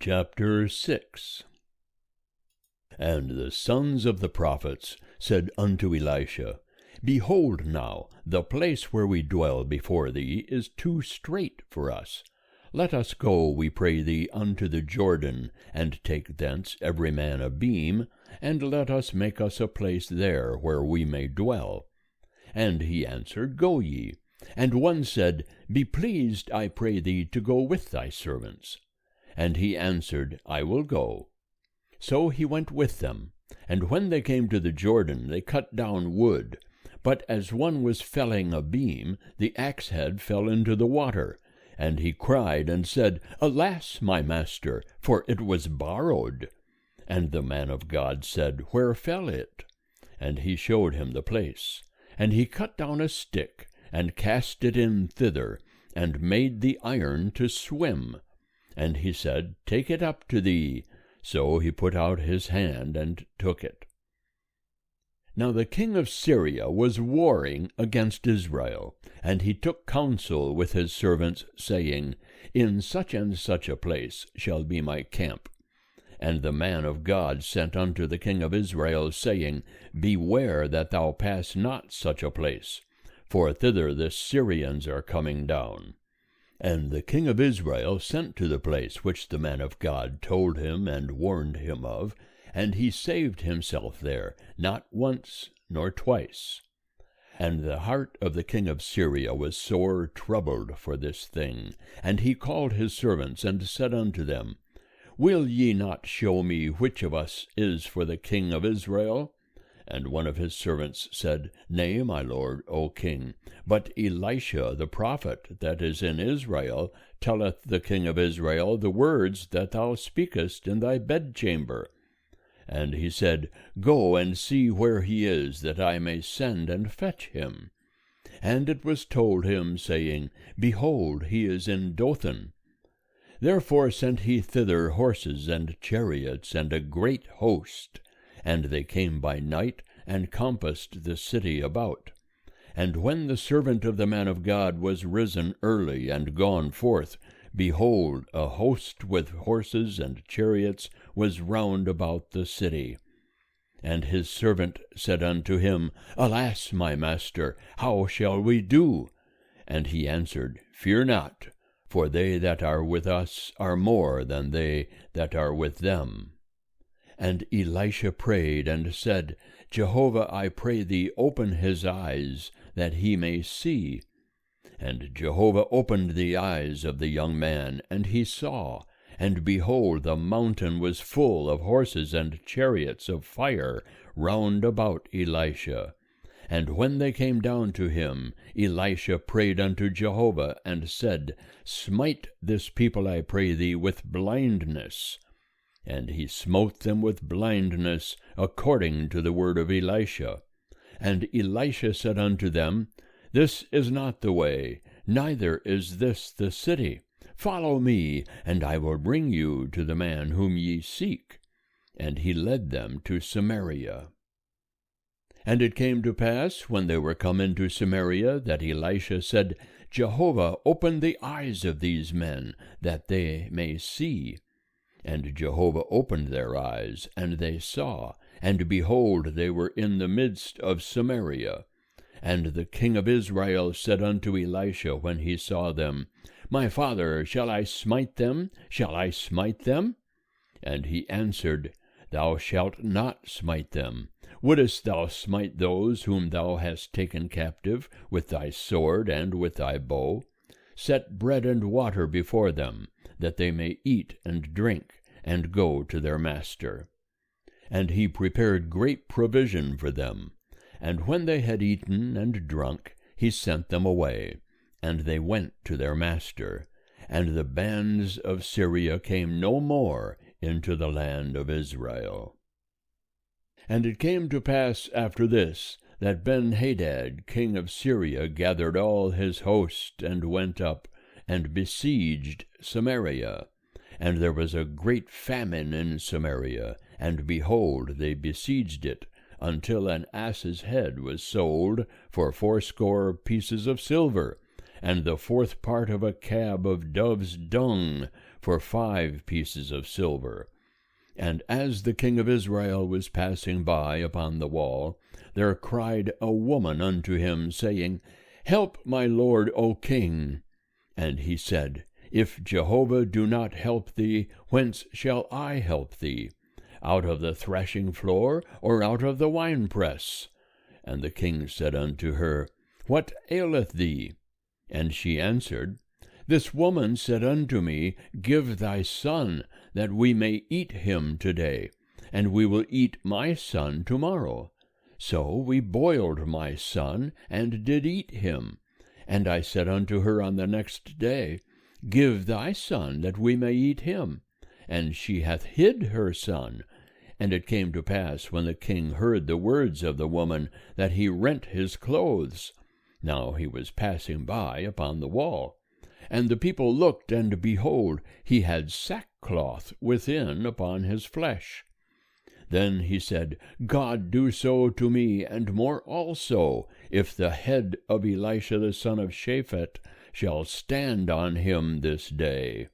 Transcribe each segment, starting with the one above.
Chapter 6. And the sons of the prophets said unto Elisha, Behold now, the place where we dwell before thee is too strait for us. Let us go, we pray thee, unto the Jordan, and take thence every man a beam, and let us make us a place there where we may dwell. And he answered, Go ye. And one said, Be pleased, I pray thee, to go with thy servants. And he answered, I will go. So he went with them. And when they came to the Jordan, they cut down wood. But as one was felling a beam, the axe head fell into the water. And he cried and said, Alas, my master, for it was borrowed. And the man of God said, Where fell it? And he showed him the place. And he cut down a stick, and cast it in thither, and made the iron to swim. And he said, Take it up to thee. So he put out his hand and took it. Now the king of Syria was warring against Israel, and he took counsel with his servants, saying, In such and such a place shall be my camp. And the man of God sent unto the king of Israel, saying, Beware that thou pass not such a place, for thither the Syrians are coming down. And the king of Israel sent to the place which the man of God told him and warned him of, and he saved himself there, not once nor twice. And the heart of the king of Syria was sore troubled for this thing, and he called his servants, and said unto them, Will ye not show me which of us is for the king of Israel? And one of his servants said, Nay, my lord, O king, but Elisha the prophet that is in Israel telleth the king of Israel the words that thou speakest in thy bedchamber. And he said, Go and see where he is, that I may send and fetch him. And it was told him, saying, Behold, he is in Dothan. Therefore sent he thither horses and chariots and a great host. And they came by night, and compassed the city about. And when the servant of the man of God was risen early and gone forth, behold, a host with horses and chariots was round about the city. And his servant said unto him, Alas, my master, how shall we do? And he answered, Fear not, for they that are with us are more than they that are with them. And Elisha prayed and said, Jehovah, I pray thee, open his eyes, that he may see. And Jehovah opened the eyes of the young man, and he saw. And behold, the mountain was full of horses and chariots of fire round about Elisha. And when they came down to him, Elisha prayed unto Jehovah, and said, Smite this people, I pray thee, with blindness. And he smote them with blindness, according to the word of Elisha. And Elisha said unto them, This is not the way, neither is this the city. Follow me, and I will bring you to the man whom ye seek. And he led them to Samaria. And it came to pass, when they were come into Samaria, that Elisha said, Jehovah, open the eyes of these men, that they may see. And Jehovah opened their eyes, and they saw, and behold, they were in the midst of Samaria. And the king of Israel said unto Elisha when he saw them, My father, shall I smite them? Shall I smite them? And he answered, Thou shalt not smite them. Wouldest thou smite those whom thou hast taken captive with thy sword and with thy bow? Set bread and water before them, that they may eat and drink, and go to their master. And he prepared great provision for them. And when they had eaten and drunk, he sent them away, and they went to their master. And the bands of Syria came no more into the land of Israel. And it came to pass after this, that Benhadad king of Syria gathered all his host, and went up, and besieged Samaria. And there was a great famine in Samaria, and behold, they besieged it, until an ass's head was sold for 80 pieces of silver, and the 4th part of a cab of dove's dung for 5 pieces of silver. And as the king of Israel was passing by upon the wall, there cried a woman unto him, saying, Help, my lord, O king. And he said, If Jehovah do not help thee, whence shall I help thee? Out of the threshing floor, or out of the winepress? And the king said unto her, What aileth thee? And she answered, This woman said unto me, Give thy son, that we may eat him today, and we will eat my son tomorrow. So we boiled my son, and did eat him. And I said unto her on the next day, Give thy son, that we may eat him. And she hath hid her son. And it came to pass, when the king heard the words of the woman, that he rent his clothes. Now he was passing by upon the wall. And the people looked, and behold, he had sackcloth within upon his flesh. Then he said, God do so to me, and more also, if the head of Elisha the son of Shaphat shall stand on him this day.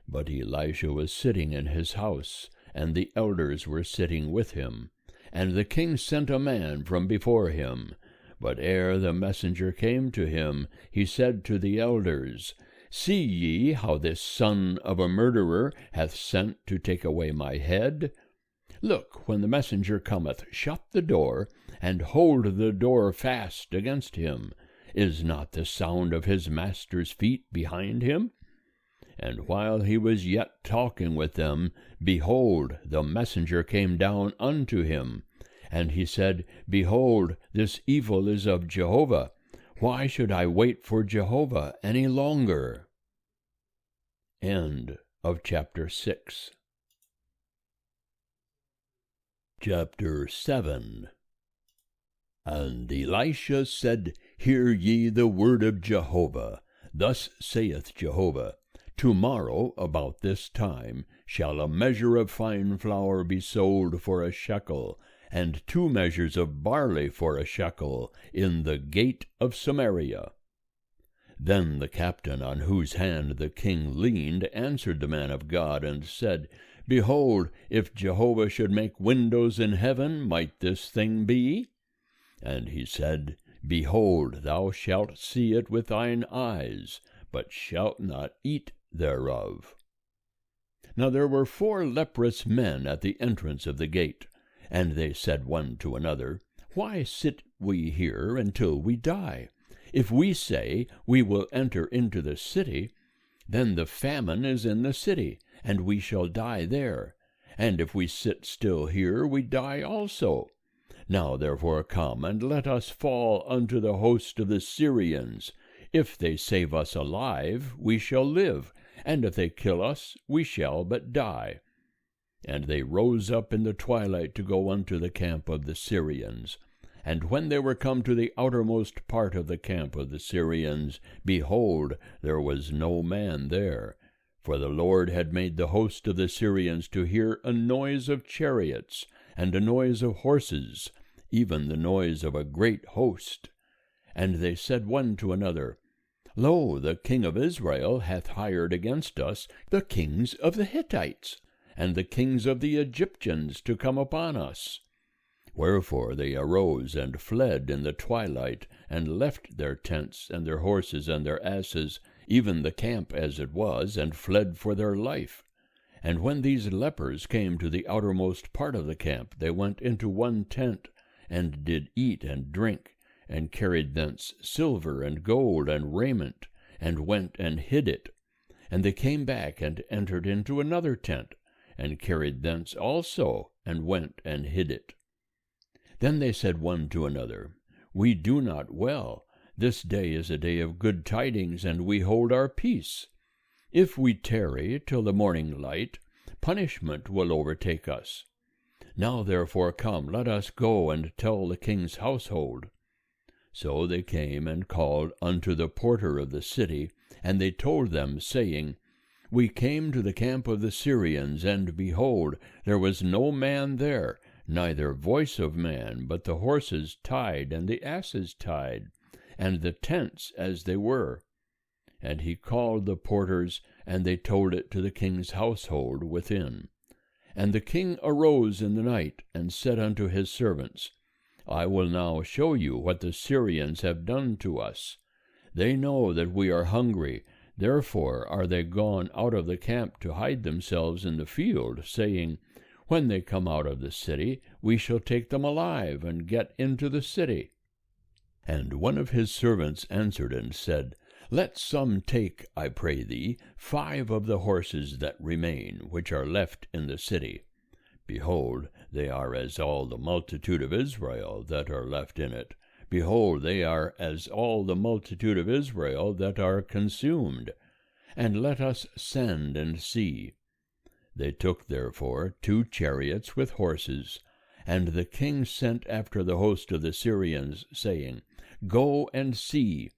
But Elisha was sitting in his house, and the elders were sitting with him. And the king sent a man from before him. But ere the messenger came to him, he said to the elders, See ye how this son of a murderer hath sent to take away my head? Look, when the messenger cometh, shut the door, and hold the door fast against him. Is not the sound of his master's feet behind him? And while he was yet talking with them, behold, the messenger came down unto him. And he said, Behold, this evil is of Jehovah. Why should I wait for Jehovah any longer? End of chapter 6. Chapter 7. And Elisha said, Hear ye the word of Jehovah. Thus saith Jehovah, Tomorrow about this time shall a measure of fine flour be sold for a shekel, and 2 measures of barley for a shekel, in the gate of Samaria. Then the captain on whose hand the king leaned answered the man of God, and said, Behold, if Jehovah should make windows in heaven, might this thing be? And he said, Behold, thou shalt see it with thine eyes, but shalt not eat thereof. Now there were 4 leprous men at the entrance of the gate, and they said one to another, Why sit we here until we die? If we say, We will enter into the city, then the famine is in the city, and we shall die there. And if we sit still here, we die also. Now therefore come, and let us fall unto the host of the Syrians. If they save us alive, we shall live, and if they kill us, we shall but die. And they rose up in the twilight to go unto the camp of the Syrians. And when they were come to the outermost part of the camp of the Syrians, behold, there was no man there. For the Lord had made the host of the Syrians to hear a noise of chariots, and a noise of horses, even the noise of a great host. And they said one to another, Lo, the king of Israel hath hired against us the kings of the Hittites, and the kings of the Egyptians to come upon us. Wherefore they arose and fled in the twilight, and left their tents, and their horses, and their asses, even the camp as it was, and fled for their life. And when these lepers came to the outermost part of the camp, they went into one tent, and did eat and drink, and carried thence silver and gold and raiment, and went and hid it. And they came back and entered into another tent, and carried thence also, and went and hid it. Then they said one to another, We do not well. This day is a day of good tidings, and we hold our peace. If we tarry till the morning light, punishment will overtake us. Now therefore come, let us go and tell the king's household. So they came and called unto the porter of the city, and they told them, saying, We came to the camp of the Syrians, and behold, there was no man there, neither voice of man, but the horses tied, and the asses tied, and the tents as they were. And he called the porters, and they told it to the king's household within. And the king arose in the night, and said unto his servants, I will now show you what the Syrians have done to us. They know that we are hungry, therefore are they gone out of the camp to hide themselves in the field, saying, When they come out of the city, we shall take them alive, and get into the city. And one of his servants answered and said, Let some take, I pray thee, 5 of the horses that remain, which are left in the city. Behold, they are as all the multitude of Israel that are left in it. Behold, they are as all the multitude of Israel that are consumed. And let us send and see. They took therefore 2 chariots with horses, and the king sent after the host of the Syrians, saying, Go and see.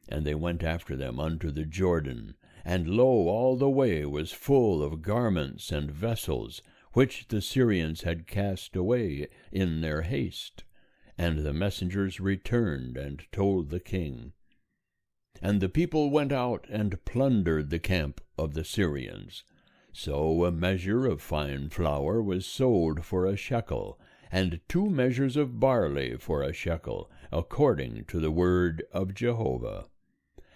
And they went after them unto the Jordan, and lo, all the way was full of garments and vessels, which the Syrians had cast away in their haste. And the messengers returned and told the king. And the people went out and plundered the camp of the Syrians. So a measure of fine flour was sold for a shekel, and 2 measures of barley for a shekel, according to the word of Jehovah.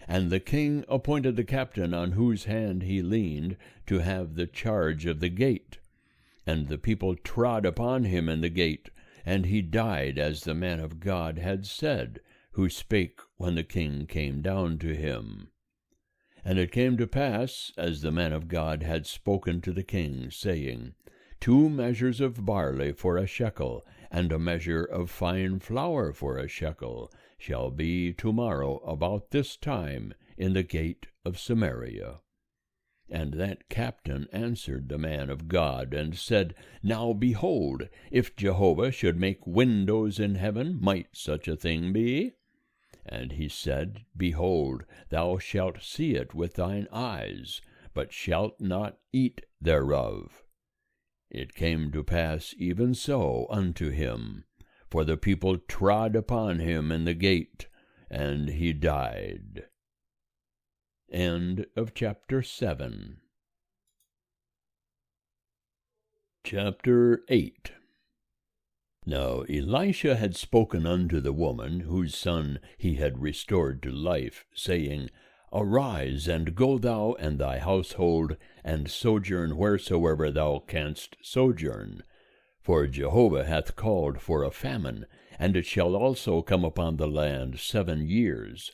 And the king appointed the captain on whose hand he leaned to have the charge of the gate. And the people trod upon him in the gate, and he died as the man of God had said, who spake when the king came down to him. And it came to pass, as the man of God had spoken to the king, saying, 2 measures of barley for a shekel, and a measure of fine flour for a shekel, shall be tomorrow about this time in the gate of Samaria. And that captain answered the man of God, and said, Now behold, if Jehovah should make windows in heaven, might such a thing be? And he said, Behold, thou shalt see it with thine eyes, but shalt not eat thereof. It came to pass even so unto him, for the people trod upon him in the gate, and he died. End of chapter 7. Chapter 8. Now Elisha had spoken unto the woman, whose son he had restored to life, saying, Arise, and go thou and thy household, and sojourn wheresoever thou canst sojourn. For Jehovah hath called for a famine, and it shall also come upon the land 7 years.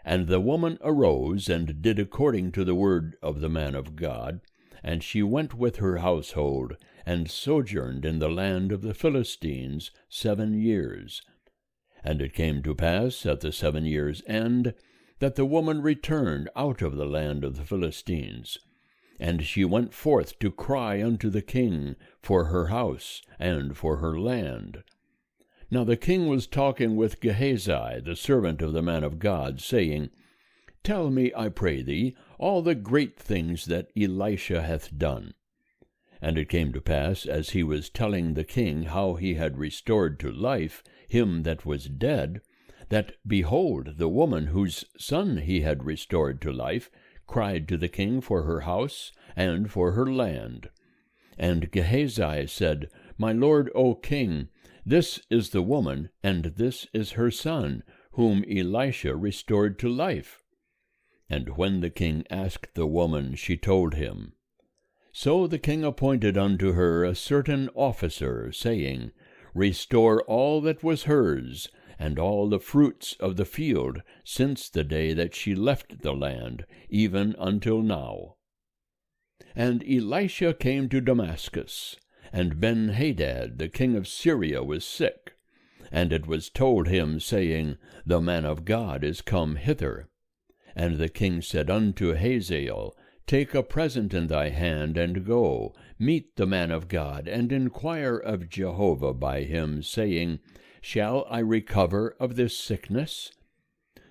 And the woman arose, and did according to the word of the man of God, and she went with her household, and sojourned in the land of the Philistines 7 years. And it came to pass at the 7 years' end, that the woman returned out of the land of the Philistines. And she went forth to cry unto the king for her house and for her land. Now the king was talking with Gehazi, the servant of the man of God, saying, Tell me, I pray thee, all the great things that Elisha hath done. And it came to pass, as he was telling the king how he had restored to life him that was dead, that, behold, the woman whose son he had restored to life cried to the king for her house and for her land. And Gehazi said, My lord, O king, this is the woman, and this is her son, whom Elisha restored to life. And when the king asked the woman, she told him. So the king appointed unto her a certain officer, saying, Restore all that was hers, and all the fruits of the field, since the day that she left the land, even until now. And Elisha came to Damascus, and Ben-Hadad the king of Syria was sick. And it was told him, saying, The man of God is come hither. And the king said unto Hazael, Take a present in thy hand, and go, meet the man of God, and inquire of Jehovah by him, saying, Shall I recover of this sickness?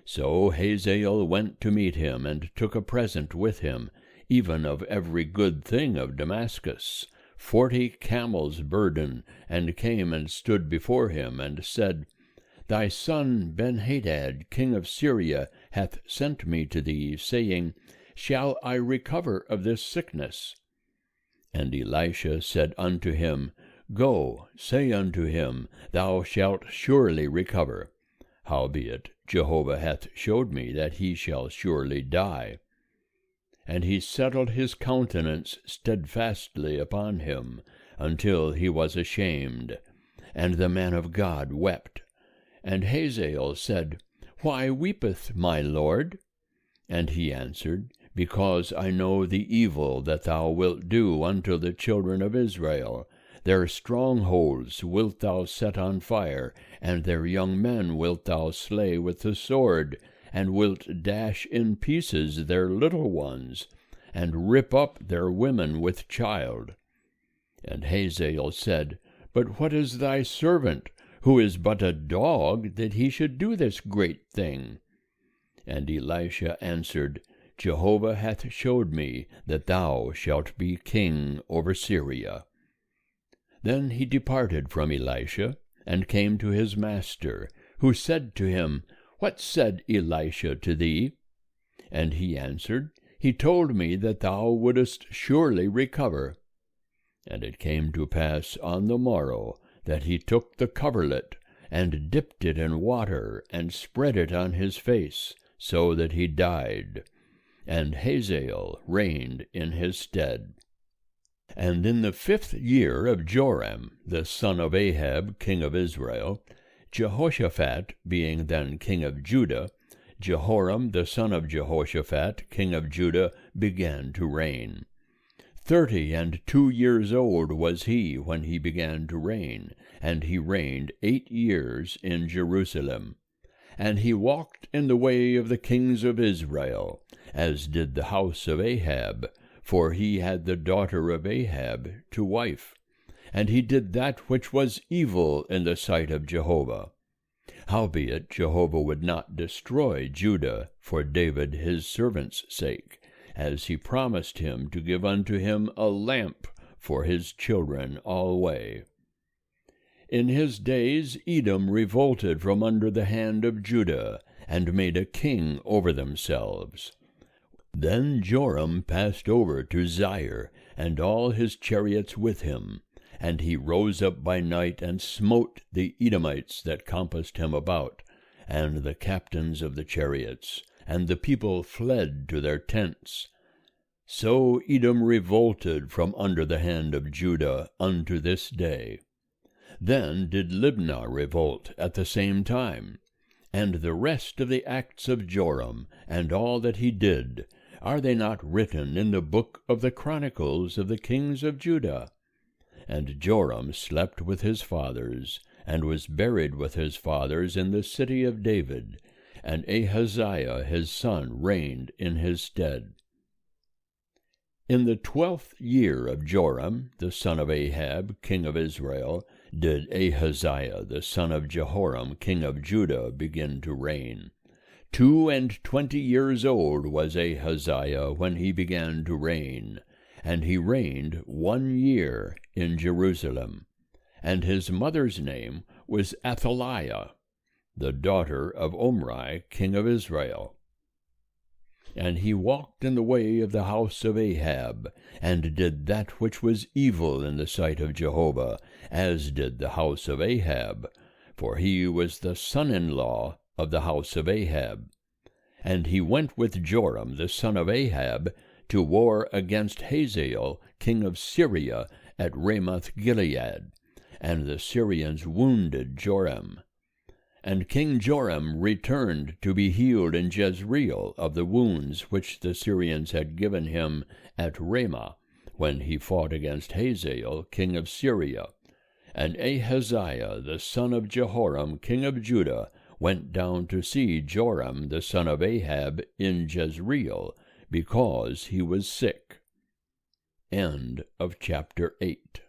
So Hazael went to meet him, and took a present with him, even of every good thing of Damascus, 40 camels' burden, and came and stood before him, and said, Thy son Ben-Hadad, king of Syria, hath sent me to thee, saying, shall I recover of this sickness? And Elisha said unto him, Go, say unto him, Thou shalt surely recover. Howbeit Jehovah hath showed me that he shall surely die. And he settled his countenance steadfastly upon him, until he was ashamed. And the man of God wept. And Hazael said, Why weepeth my lord? And he answered, Because I know the evil that thou wilt do unto the children of Israel. Their strongholds wilt thou set on fire, and their young men wilt thou slay with the sword, and wilt dash in pieces their little ones, and rip up their women with child. And Hazael said, But what is thy servant, who is but a dog, that he should do this great thing? And Elisha answered, Jehovah hath showed me that thou shalt be king over Syria. Then he departed from Elisha, and came to his master, who said to him, What said Elisha to thee? And he answered, He told me that thou wouldest surely recover. And it came to pass on the morrow that he took the coverlet, and dipped it in water, and spread it on his face, so that he died. And Hazael reigned in his stead. And in the 5th year of Joram, the son of Ahab, king of Israel, Jehoshaphat being then king of Judah, Jehoram the son of Jehoshaphat, king of Judah, began to reign. 32 years old was he when he began to reign, and he reigned 8 years in Jerusalem. And he walked in the way of the kings of Israel, as did the house of Ahab, for he had the daughter of Ahab to wife. And he did that which was evil in the sight of Jehovah. Howbeit Jehovah would not destroy Judah for David his servant's sake, as he promised him to give unto him a lamp for his children alway. In his days Edom revolted from under the hand of Judah, and made a king over themselves. Then Joram passed over to Zair, and all his chariots with him, and he rose up by night, and smote the Edomites that compassed him about, and the captains of the chariots, and the people fled to their tents. So Edom revolted from under the hand of Judah unto this day. Then did Libnah revolt at the same time. And the rest of the acts of Joram, and all that he did, are they not written in the book of the Chronicles of the kings of Judah? And Joram slept with his fathers, and was buried with his fathers in the city of David, and Ahaziah his son reigned in his stead. In the 12th year of Joram, the son of Ahab, king of Israel, did Ahaziah the son of Jehoram, king of Judah, begin to reign. 22 years old was Ahaziah when he began to reign, and he reigned 1 year in Jerusalem. And his mother's name was Athaliah, the daughter of Omri, king of Israel. And he walked in the way of the house of Ahab, and did that which was evil in the sight of Jehovah, as did the house of Ahab, for he was the son-in-law of the house of Ahab. And he went with Joram the son of Ahab to war against Hazael, king of Syria, at Ramoth-Gilead, and the Syrians wounded Joram. And King Joram returned to be healed in Jezreel of the wounds which the Syrians had given him at Ramah, when he fought against Hazael, king of Syria. And Ahaziah the son of Jehoram, king of Judah, went down to see Joram the son of Ahab in Jezreel, because he was sick. End of chapter 8.